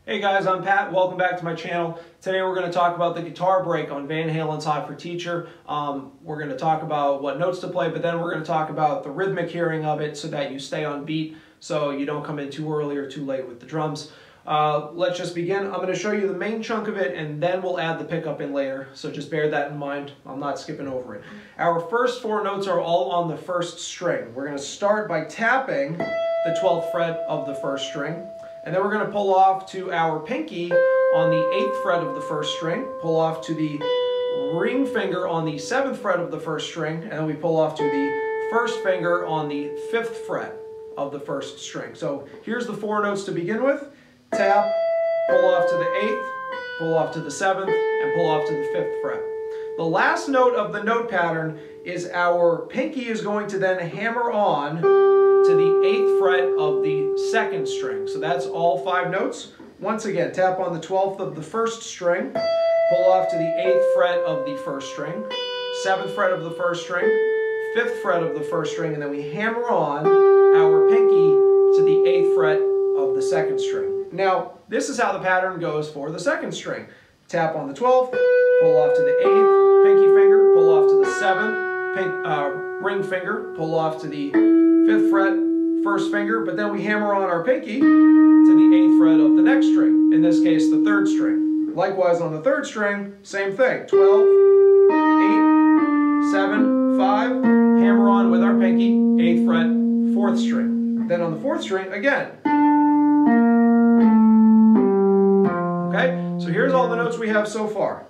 Hey guys, I'm Pat. Welcome back to my channel. Today we're going to talk about the guitar break on Van Halen's Hot for Teacher. We're going to talk about what notes to play, but then we're going to talk about the rhythmic hearing of it so that you stay on beat so you don't come in too early or too late with the drums. Let's just begin. I'm going to show you the main chunk of it and then we'll add the pickup in later, so just bear that in mind. I'm not skipping over it. Our first four notes are all on the first string. We're going to start by tapping the 12th fret of the first string. And then we're going to pull off to our pinky on the 8th fret of the first string, pull off to the ring finger on the 7th fret of the first string, and then we pull off to the first finger on the 5th fret of the first string. So here's the four notes to begin with. Tap, pull off to the 8th, pull off to the 7th, and pull off to the 5th fret. The last note of the note pattern is our pinky is going to then hammer on to the 8th fret of the 2nd string. So that's all 5 notes. Once again, tap on the 12th of the first string, pull off to the 8th fret of the first string, 7th fret of the first string, 5th fret of the first string, and then we hammer on our pinky to the 8th fret of the 2nd string. Now, this is how the pattern goes for the 2nd string. Tap on the 12th, pull off to the 8th, pinky finger, pull off to the 7th, ring finger, pull off to the 5th fret, first finger, but then we hammer on our pinky to the 8th fret of the next string, in this case the 3rd string. Likewise on the 3rd string, same thing, 12, 8, 7, 5, hammer on with our pinky, 8th fret, 4th string. Then on the 4th string, again. Okay, so here's all the notes we have so far.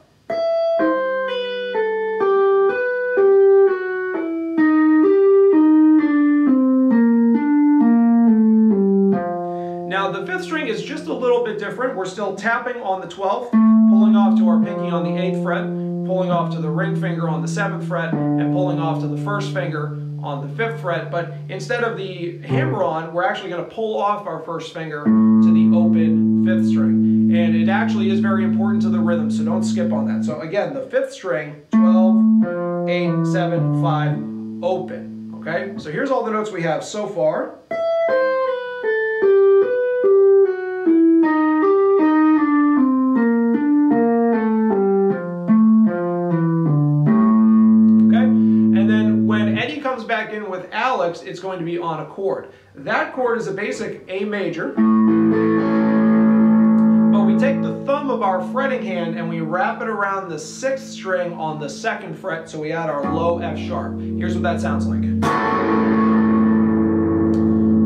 Now the 5th string is just a little bit different. We're still tapping on the 12th, pulling off to our pinky on the 8th fret, pulling off to the ring finger on the 7th fret, and pulling off to the first finger on the 5th fret. But instead of the hammer on, we're actually going to pull off our first finger to the open 5th string. And it actually is very important to the rhythm, so don't skip on that. So again, the 5th string, 12, 8, 7, 5, open. Okay, so here's all the notes we have so far. Back in with Alex, it's going to be on a chord. That chord is a basic A major, but we take the thumb of our fretting hand and we wrap it around the 6th string on the 2nd fret, so we add our low F sharp. Here's what that sounds like.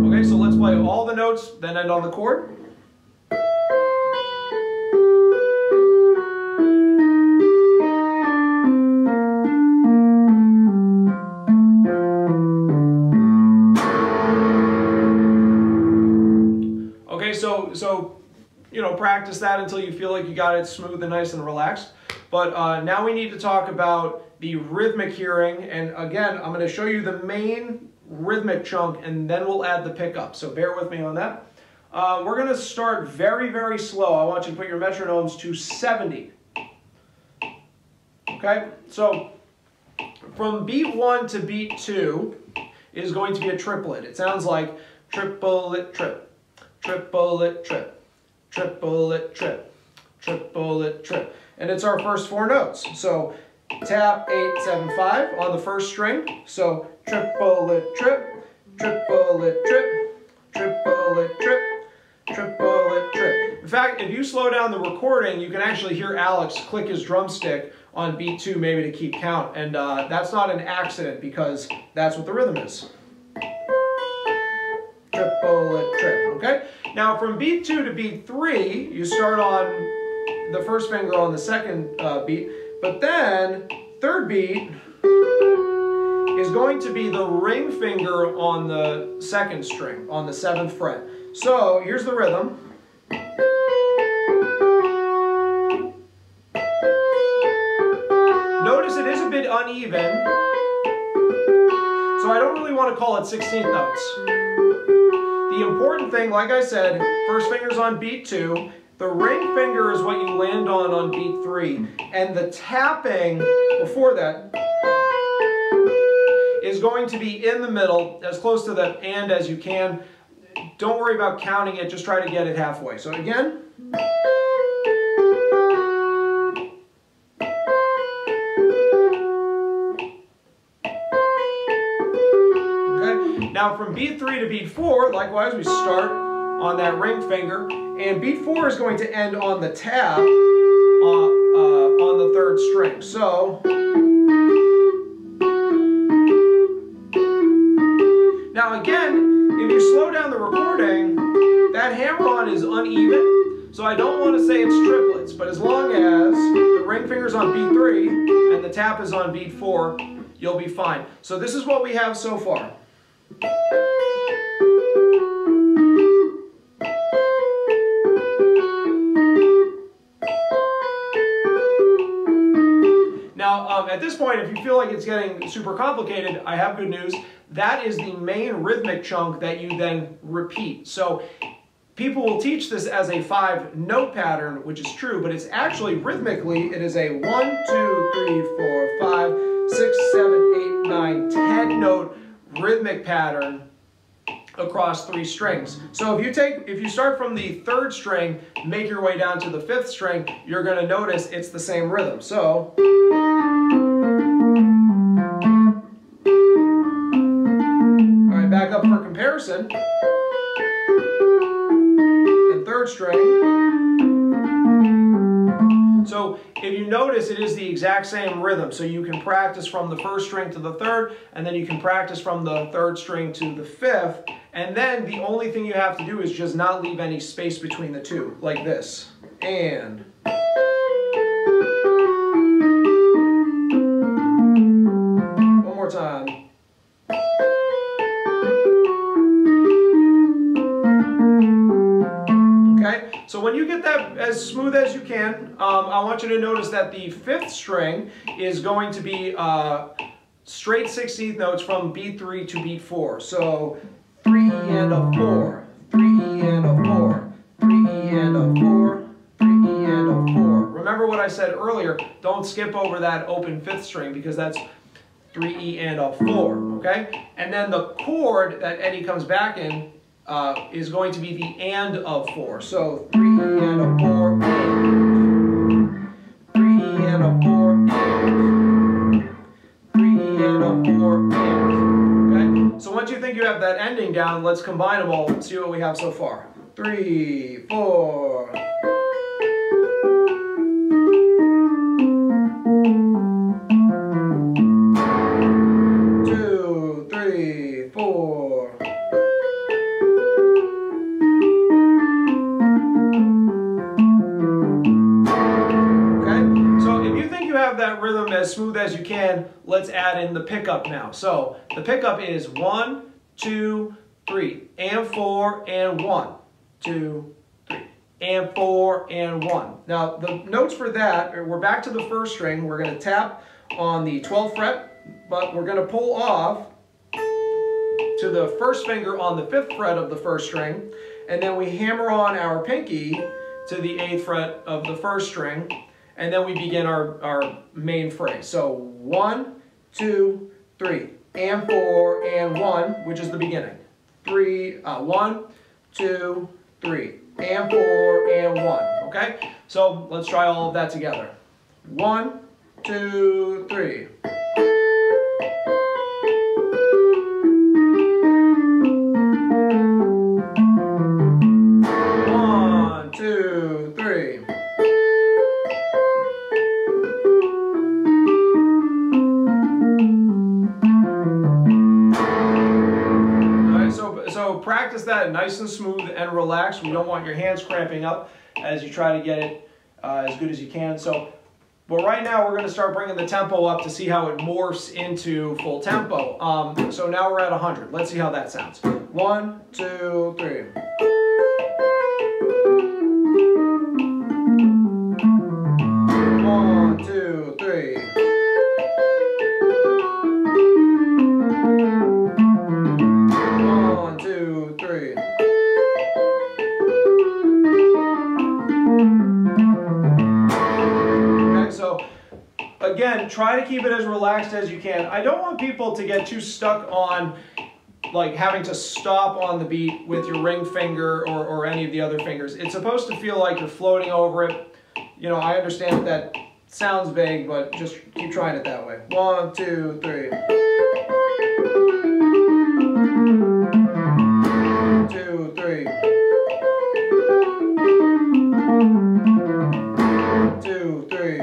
Okay, so let's play all the notes, then end on the chord. So, you know, practice that until you feel like you got it smooth and nice and relaxed. But now we need to talk about the rhythmic hearing. And again, I'm going to show you the main rhythmic chunk and then we'll add the pickup. So bear with me on that. We're going to start very, very slow. I want you to put your metronomes to 70. Okay, so from beat 1 to beat 2 is going to be a triplet. It sounds like triplet, trip. Triplet, trip, triplet, trip, triplet, trip. And it's our first 4 notes. So tap 8, 7, 5 on the first string. So triplet, trip, triplet, trip, triplet, trip, triplet, trip. In fact, if you slow down the recording, you can actually hear Alex click his drumstick on beat 2 maybe to keep count. And that's not an accident because that's what the rhythm is. Triplet, trip, okay? Now from beat 2 to beat 3, you start on the first finger on the 2nd beat, but then 3rd beat is going to be the ring finger on the 2nd string, on the 7th fret. So here's the rhythm. Notice it is a bit uneven, so I don't really want to call it 16th notes. The important thing, like I said, first finger's on beat 2, the ring finger is what you land on beat 3, and the tapping before that is going to be in the middle, as close to the and as you can. Don't worry about counting it, just try to get it halfway. So again, Now from beat 3 to beat 4, likewise, we start on that ring finger, and beat 4 is going to end on the tab on the 3rd string. So now again, if you slow down the recording, that hammer-on is uneven, so I don't want to say it's triplets, but as long as the ring finger's on beat 3 and the tap is on beat 4, you'll be fine. So this is what we have so far. Now, at this point, if you feel like it's getting super complicated, I have good news. That is the main rhythmic chunk that you then repeat. So people will teach this as a 5-note pattern, which is true, but it's actually rhythmically, it is a 1, 2, 3, 4, 5, 6, 7, 8, 9, 10-note rhythmic pattern across 3 strings. So if you start from the 3rd string, make your way down to the 5th string, you're going to notice it's the same rhythm. So all right, back up for comparison. And 3rd string. So if you notice, it is the exact same rhythm. So you can practice from the 1st string to the 3rd, and then you can practice from the 3rd string to the 5th. And then the only thing you have to do is just not leave any space between the 2, like this. And one more time. Okay, so when you get that as smooth as you can, I want you to notice that the 5th string is going to be straight 16th notes from beat 3 to beat 4. So 3 and a 4, 3 and a 4, 3 and a 4, 3 and a 4. Remember what I said earlier, don't skip over that open 5th string because that's 3 and a 4, okay? And then the chord that Eddie comes back in is going to be the and of 4. So 3 and a 4 and 3 and a 4 and 3 and a 4 and. Okay? So once you think you have that ending down, let's combine them all and see what we have so far. 3, 4. That rhythm as smooth as you can, let's add in the pickup now. So the pickup is 1, 2, 3, and 4, and 1, 2, 3, and 4, and 1. Now the notes for that, we're back to the 1st string. We're going to tap on the 12th fret, but we're going to pull off to the 1st finger on the 5th fret of the 1st string, and then we hammer on our pinky to the 8th fret of the 1st string. And then we begin our main phrase. So 1, 2, 3, and 4, and 1, which is the beginning. 1, 2, 3, and 4, and 1. Okay? So let's try all of that together. 1, 2, 3. Practice that nice and smooth and relaxed. We don't want your hands cramping up as you try to get it as good as you can. But right now we're going to start bringing the tempo up to see how it morphs into full tempo. So now we're at 100. Let's see how that sounds. 1, 2, 3. Again, try to keep it as relaxed as you can. I don't want people to get too stuck on like having to stop on the beat with your ring finger or any of the other fingers. It's supposed to feel like you're floating over it. You know, I understand that sounds vague, but just keep trying it that way. 1, 2, 3. 2, 3. 2, 3.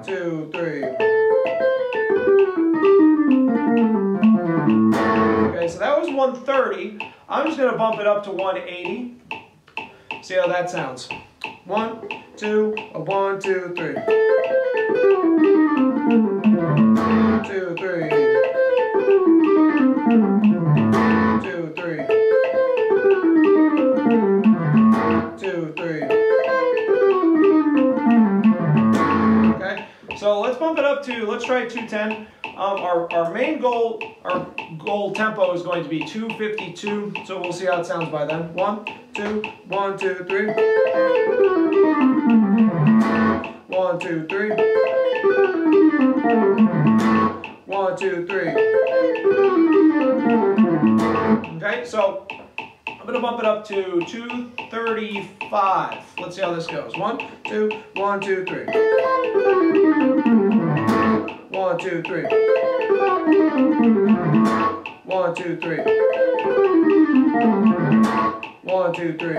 2, 3. Okay, so that was 130. I'm just going to bump it up to 180. See how that sounds. 1, 2, 1, 2, 3. 2, 3. 2, 3. 2, 3. Okay, so let's bump it up to, let's try 210. Our main goal, our goal tempo is going to be 252, so we'll see how it sounds by then. 1, 2, 1, 2, 3. 1, 2, 3. 1, 2, 3. Okay, so I'm going to bump it up to 235. Let's see how this goes. 1, 2, 1, 2, 3. 1, 2, 3. 1, 2, 3. 1, 2, 3.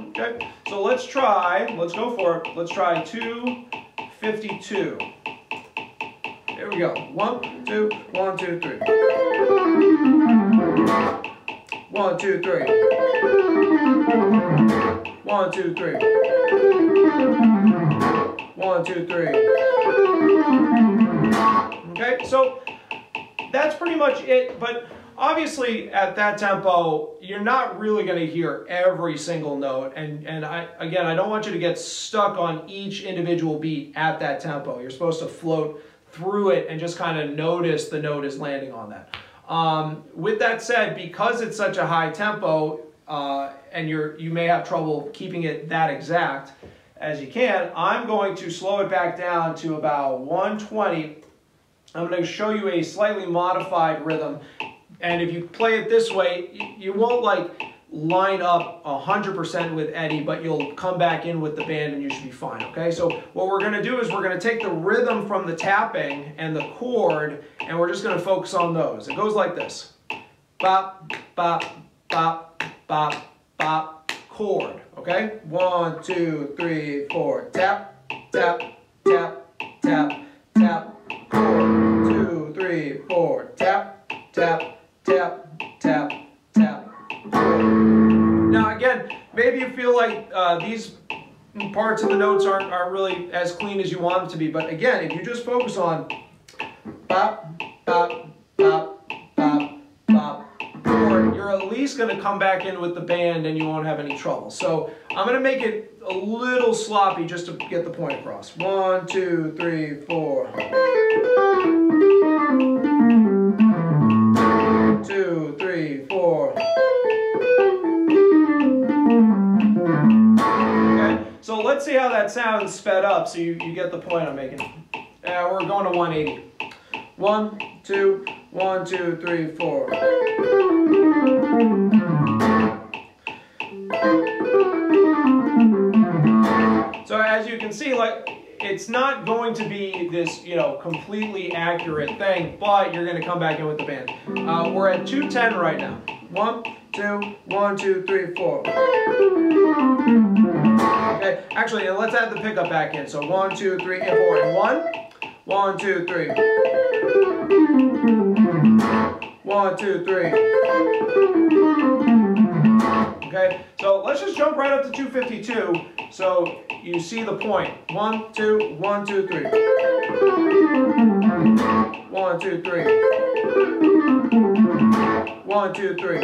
Okay, so let's go for it. Let's try 252. Here we go. 1, 2, 1, 2, 3. 1, 2, 3. 1, 2, 3. 1, 2, 3. Okay, so that's pretty much it, but obviously at that tempo, you're not really going to hear every single note, and again, I don't want you to get stuck on each individual beat at that tempo. You're supposed to float through it and just kind of notice the note is landing on that. With that said, because it's such a high tempo, and you may have trouble keeping it that exact as you can, I'm going to slow it back down to about 120. I'm going to show you a slightly modified rhythm, and if you play it this way, you won't like line up 100% with Eddie, but you'll come back in with the band and you should be fine, okay? So what we're going to do is we're going to take the rhythm from the tapping and the chord, and we're just going to focus on those. It goes like this. Bop, bop, bop, bop, bop, chord, okay? 1, 2, 3, 4. Tap, tap, tap, tap, tap, chord. 2, 3, 4. Tap, tap, tap, tap, tap. Now again, maybe you feel like these parts of the notes aren't really as clean as you want them to be, but again, if you just focus on bop, bop, bop, bop, bop, chord, you're at least going to come back in with the band and you won't have any trouble. So I'm going to make it a little sloppy just to get the point across. 1, 2, 3, 4. 2, 3, 4. Okay, so let's see how that sounds sped up so you get the point I'm making. We're going to 180. 1, 2, 1, 2, 3, 4. So as you can see, like, it's not going to be this, completely accurate thing, but you're going to come back in with the band. We're at 210 right now. 1, 2, 1, 2, 3, 4. Okay, actually, let's add the pickup back in. So 1, 2, 3, and 4. And 1, 2, 3. 1, 2, 3. Okay, so let's just jump right up to 252 so you see the point. 1, 2, 1, 2, 3. 1, 2, 3. 1, 2, 3.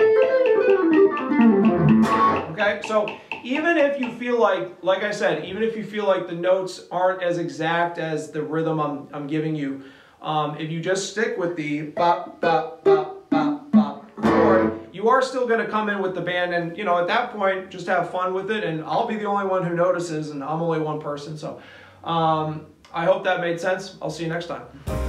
Okay, so even if you feel like I said, even if you feel like the notes aren't as exact as the rhythm I'm giving you, if you just stick with the bop, bop, bop, bop, bop chord, you are still going to come in with the band, and at that point, just have fun with it, and I'll be the only one who notices, and I'm only one person, so I hope that made sense. I'll see you next time.